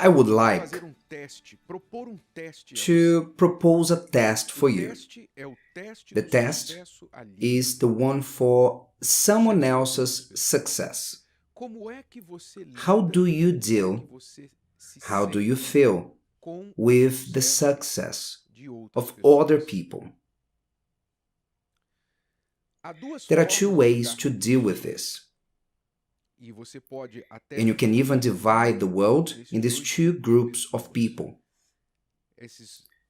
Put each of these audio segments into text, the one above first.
I would like to propose a test for you. The test is the one for someone else's success. How do you deal, how do you feel with the success of other people? There are two ways to deal with this. And you can even divide the world in these two groups of people,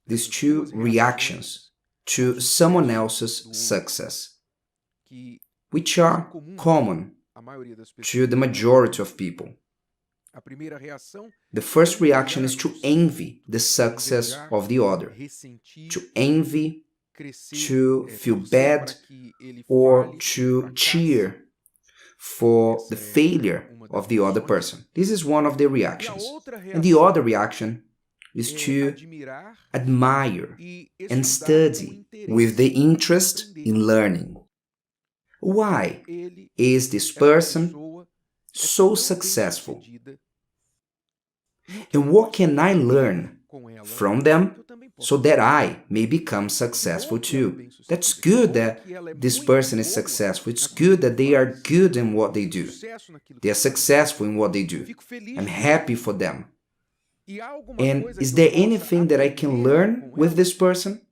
these two reactions to someone else's success, which are common to the majority of people. The first reaction is to envy the success of the other, to envy, to feel bad, or to cheer for the failure of the other person. This is one of the reactions. And the other reaction is to admire and study with the interest in learning. Why is this person so successful? And what can I learn from them so that I may become successful too? That's good that this person is successful. It's good that they are good in what they do. They are successful in what they do. I'm happy for them. And is there anything that I can learn with this person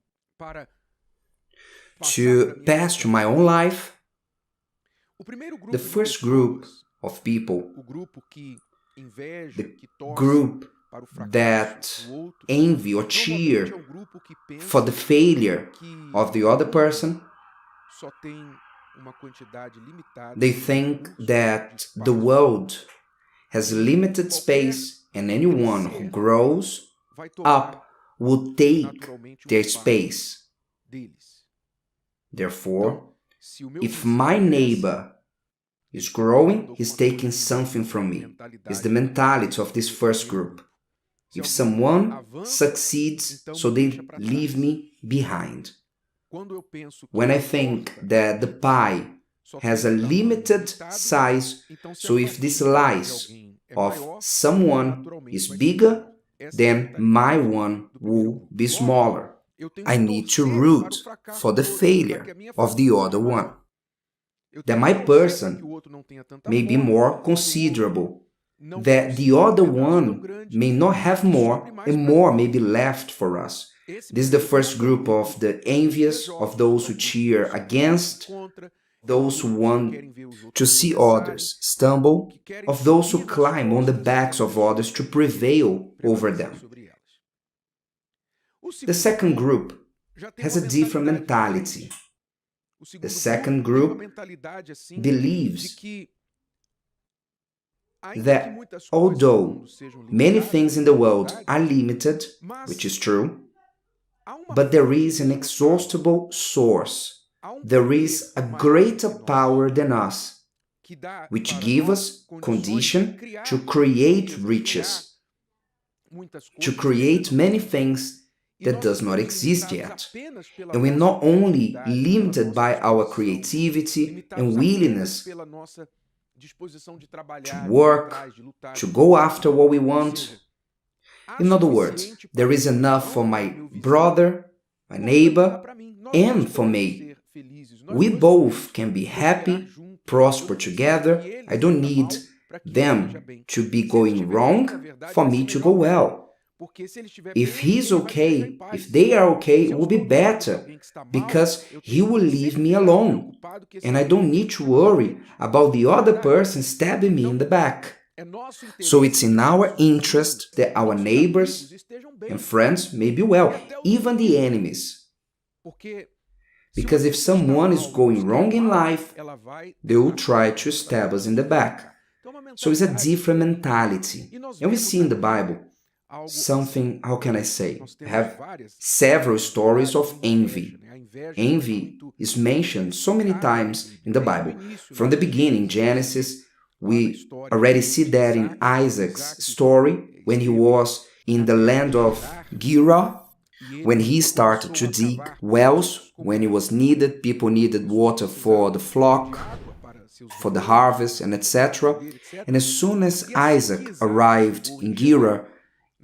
to pass to my own life? The first group of people, the group that envy or cheer for the failure of the other person, they think that the world has limited space and anyone who grows up will take their space. Therefore, if my neighbor is growing, he's taking something from me. It's the mentality of this first group. If someone succeeds, so they leave me behind. When I think that the pie has a limited size, so if this slice of someone is bigger, then my one will be smaller. I need to root for the failure of the other one. That my person may be more considerable, that the other one may not have more, and more may be left for us. This is the first group of the envious, of those who cheer against, those who want to see others stumble, of those who climb on the backs of others to prevail over them. The second group has a different mentality. The second group believes that although many things in the world are limited, which is true, but there is an inexhaustible source. There is a greater power than us, which gives us condition to create riches, to create many things that does not exist yet. And we're not only limited by our creativity and willingness to work, to go after what we want. In other words, there is enough for my brother, my neighbor, and for me. We both can be happy, prosper together. I don't need them to be going wrong for me to go well. If he's okay, if they are okay, it will be better, because he will leave me alone, and I don't need to worry about the other person stabbing me in the back. So it's in our interest that our neighbors and friends may be well, even the enemies. Because if someone is going wrong in life, they will try to stab us in the back. So it's a different mentality. And we see in the Bible something, how can I say, have several stories of envy. Envy is mentioned so many times in the Bible. From the beginning, Genesis, we already see that in Isaac's story, when he was in the land of Gerar, when he started to dig wells, when it was needed, people needed water for the flock. for the harvest and etc. And as soon as Isaac arrived in Gerar,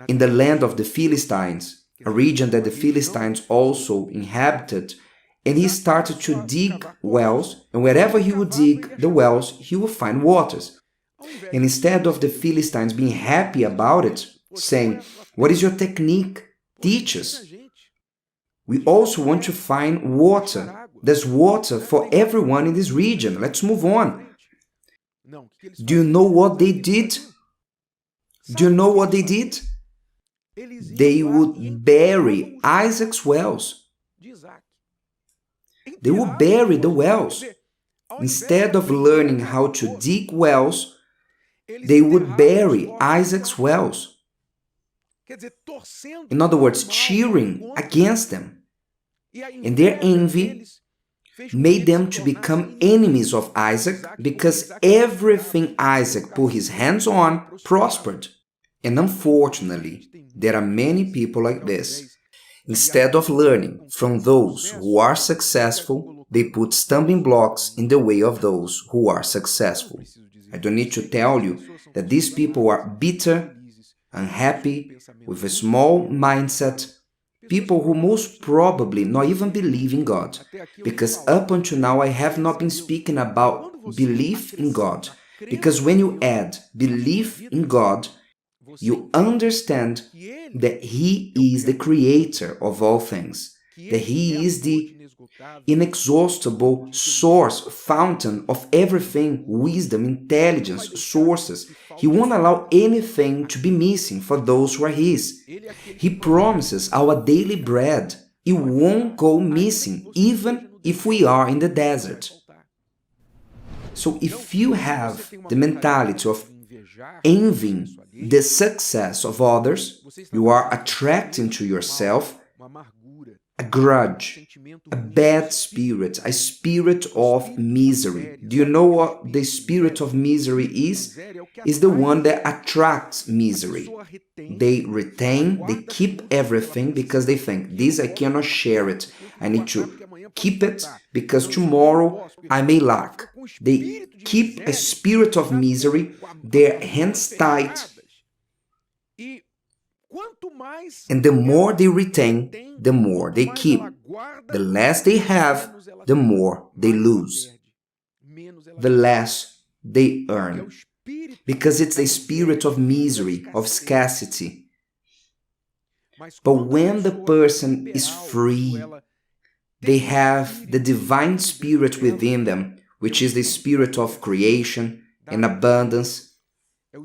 in the land of the Philistines, a region that the Philistines also inhabited, and he started to dig wells, and wherever he would dig the wells, he would find waters. And instead of the Philistines being happy about it, saying, "What is your technique? Teach us." We also want to find water. There's water for everyone in this region. Let's move on. Do you know what they did? Do you know what they did? They would bury Isaac's wells. They would bury the wells. Instead of learning how to dig wells, they would bury Isaac's wells. In other words, cheering against them. And their envy made them to become enemies of Isaac because everything Isaac put his hands on prospered. And unfortunately, there are many people like this. Instead of learning from those who are successful, they put stumbling blocks in the way of those who are successful. I don't need to tell you that these people are bitter, unhappy, with a small mindset, people who most probably not even believe in God. Because up until now I have not been speaking about belief in God. Because when you add belief in God, you understand that He is the creator of all things, that He is the inexhaustible source, fountain of everything, wisdom, intelligence, sources. He won't allow anything to be missing for those who are His. He promises our daily bread. It won't go missing, even if we are in the desert. So if you have the mentality of envying the success of others, you are attracting to yourself a grudge, a bad spirit, a spirit of misery. Do you know what the spirit of misery is? It's the one that attracts misery. They retain, they keep everything because they think, this I cannot share it. I need to keep it because tomorrow I may lack. They keep a spirit of misery, their hands tight, and the more they retain, the more they keep. The less they have, the more they lose. The less they earn. Because it's a spirit of misery, of scarcity. But when the person is free, they have the divine spirit within them, which is the spirit of creation and abundance.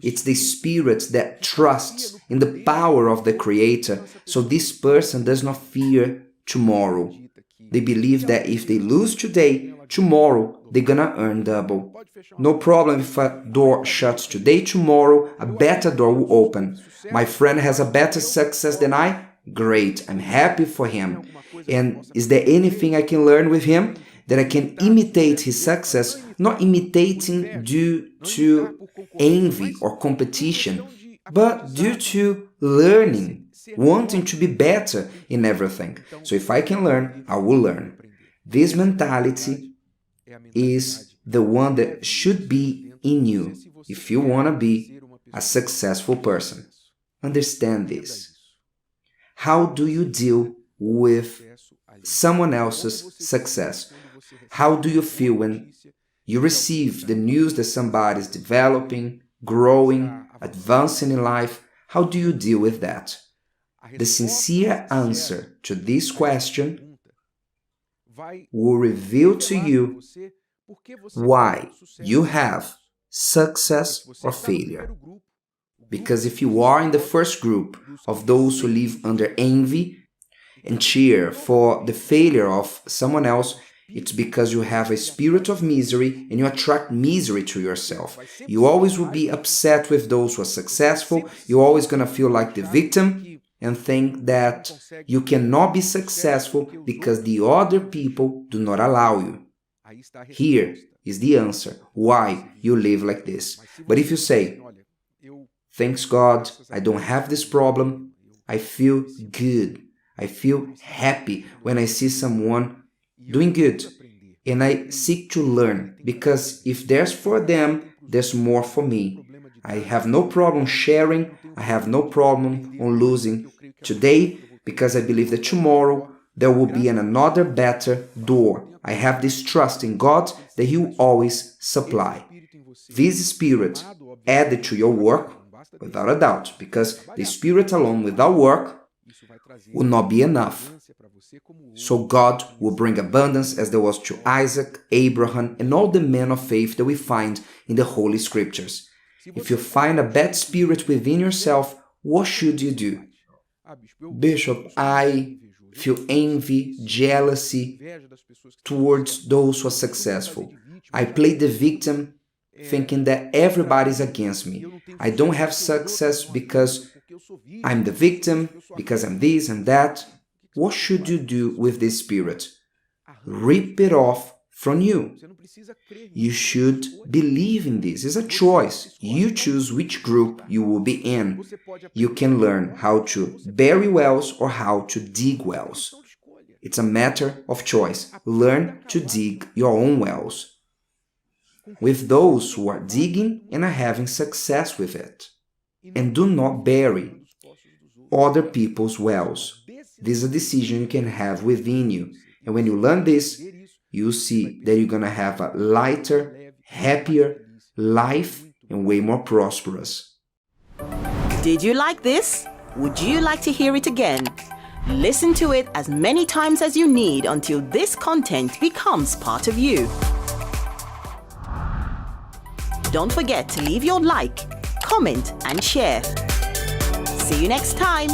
It's the spirit that trusts in the power of the Creator, so this person does not fear tomorrow. They believe that if they lose today, tomorrow they're gonna earn double. No problem if a door shuts today, tomorrow a better door will open. My friend has a better success than I? Great, I'm happy for him. And is there anything I can learn with him? That I can imitate his success, not imitating due to envy or competition, but due to learning, wanting to be better in everything. So if I can learn, I will learn. This mentality is the one that should be in you if you want to be a successful person. Understand this. How do you deal with someone else's success? How do you feel when you receive the news that somebody is developing, growing, advancing in life? How do you deal with that? The sincere answer to this question will reveal to you why you have success or failure. Because if you are in the first group of those who live under envy and cheer for the failure of someone else, it's because you have a spirit of misery and you attract misery to yourself. You always will be upset with those who are successful. You're always going to feel like the victim and think that you cannot be successful because the other people do not allow you. Here is the answer why you live like this. But if you say, thanks God, I don't have this problem, I feel good, I feel happy when I see someone doing good. and I seek to learn, because if there's for them, there's more for me. I have no problem sharing, I have no problem on losing today, because I believe that tomorrow there will be another better door. I have this trust in God that He will always supply. This Spirit added to your work, without a doubt, because the Spirit alone without work will not be enough. So God will bring abundance as there was to Isaac, Abraham, and all the men of faith that we find in the Holy Scriptures. If you find a bad spirit within yourself, what should you do? Bishop, I feel envy, jealousy towards those who are successful. I play the victim thinking that everybody's against me. I don't have success because I'm the victim, because I'm this and that. What should you do with this spirit? Rip it off from you. You should believe in this. It's a choice. You choose which group you will be in. You can learn how to bury wells or how to dig wells. It's a matter of choice. Learn to dig your own wells with those who are digging and are having success with it. And do not bury other people's wells. This is a decision you can have within you. And when you learn this, you see that you're going to have a lighter, happier life and way more prosperous. Did you like this? Would you like to hear it again? Listen to it as many times as you need until this content becomes part of you. Don't forget to leave your like, comment, and share. See you next time.